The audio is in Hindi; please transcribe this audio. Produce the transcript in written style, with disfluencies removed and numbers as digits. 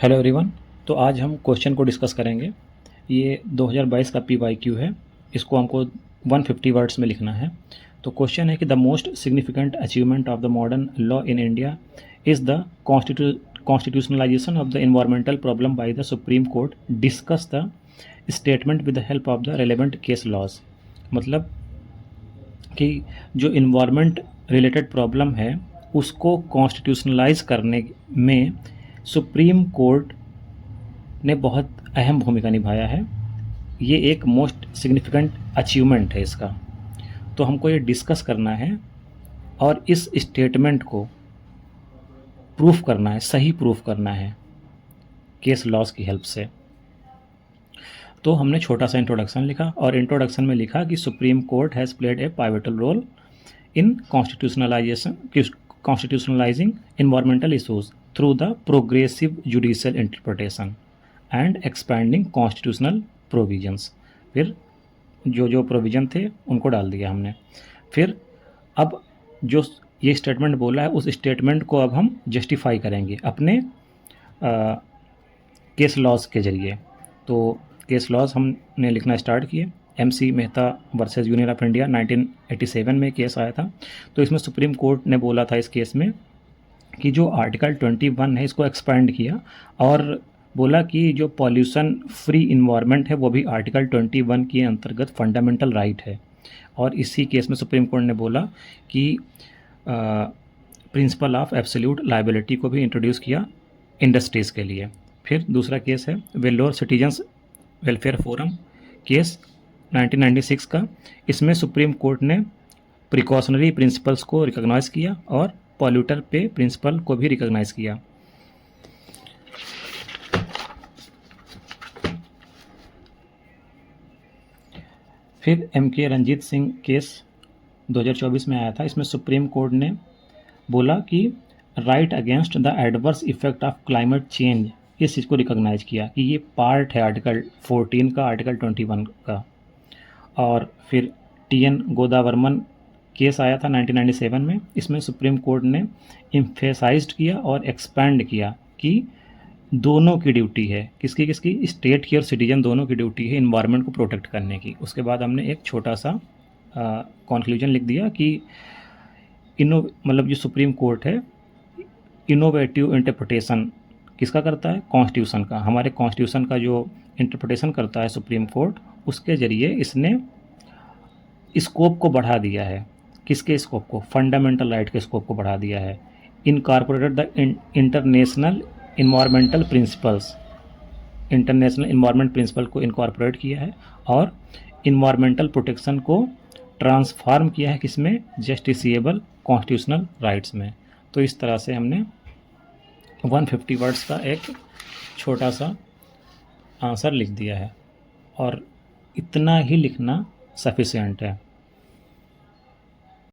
Hello everyone. तो आज हम क्वेश्चन को डिस्कस करेंगे। ये 2022 का PYQ है। इसको हमको 150 वर्ड्स में लिखना है। तो क्वेश्चन है कि the most significant achievement of the modern law in India is the constitutionalisation of the environmental problem by the Supreme Court. Discuss the statement with the help of the relevant case laws. मतलब कि जो इन्वायरमेंट रिलेटेड प्रॉब्लम है उसको कॉन्स्टिट्यूशनलाइज करने में सुप्रीम कोर्ट ने बहुत अहम भूमिका निभाया है। ये एक मोस्ट सिग्निफिकेंट अचीवमेंट है इसका। तो हमको ये डिस्कस करना है और इस स्टेटमेंट को प्रूफ करना है, सही प्रूफ करना है केस लॉज की हेल्प से। तो हमने छोटा सा इंट्रोडक्शन लिखा और इंट्रोडक्शन में लिखा कि Supreme Court has played a pivotal role in constitutionalising environmental issues through the progressive judicial interpretation and expanding constitutional provisions। फिर जो प्रोविज़न थे उनको डाल दिया हमने। फिर अब जो ये स्टेटमेंट बोला है उस स्टेटमेंट को अब हम जस्टिफाई करेंगे अपने केस लॉज के ज़रिए। तो केस लॉज हमने लिखना स्टार्ट किए। MC Mehta versus union of India 1987 में केस आया था। तो इसमें सुप्रीम कोर्ट ने बोला था इस केस में कि जो आर्टिकल 21 है इसको एक्सपेंड किया और बोला कि जो पॉल्यूशन फ्री इन्वायरमेंट है वो भी आर्टिकल 21 के अंतर्गत फंडामेंटल राइट है। और इसी केस में सुप्रीम कोर्ट ने बोला कि प्रिंसिपल ऑफ एब्सोल्यूट लायबिलिटी को भी इंट्रोड्यूस किया इंडस्ट्रीज़ के लिए। फिर दूसरा केस है Vellore citizens welfare forum case 1996 का। इसमें सुप्रीम कोर्ट ने प्रिकॉशनरी प्रिंसिपल्स को रिकॉग्नाइज़ किया और पॉल्यूटर पे प्रिंसिपल को भी रिकॉग्नाइज किया। फिर MK रंजीत सिंह केस 2024 में आया था। इसमें सुप्रीम कोर्ट ने बोला कि right against the adverse effect of climate change, इस चीज़ को रिकॉग्नाइज किया कि ये पार्ट है आर्टिकल 14 का, आर्टिकल 21 का। और फिर TN गोदावर्मन केस आया था 1997 में। इसमें सुप्रीम कोर्ट ने एम्फेसाइज्ड किया और एक्सपैंड किया कि दोनों की ड्यूटी है, किसकी किसकी, स्टेट की और सिटीजन दोनों की ड्यूटी है इन्वायरमेंट को प्रोटेक्ट करने की। उसके बाद हमने एक छोटा सा कॉन्क्लूजन लिख दिया कि मतलब जो सुप्रीम कोर्ट है इनोवेटिव इंटरप्रिटेशन किसका करता है, कॉन्स्टिट्यूशन का। हमारे कॉन्स्टिट्यूशन का जो इंटरप्रिटेशन करता है सुप्रीम कोर्ट, उसके ज़रिए इसने स्कोप को बढ़ा दिया है। किसके स्कोप को, फंडामेंटल राइट के स्कोप को बढ़ा दिया है। Incorporated the international environmental principles, international environment principle को इनकॉर्पोरेट किया है और इन्वायरमेंटल प्रोटेक्शन को ट्रांसफॉर्म किया है किसमें, जस्टिसिएबल कॉन्स्टिट्यूशनल राइट्स में। तो इस तरह से हमने 150 वर्ड्स का एक छोटा सा आंसर लिख दिया है और इतना ही लिखना सफिशिएंट है।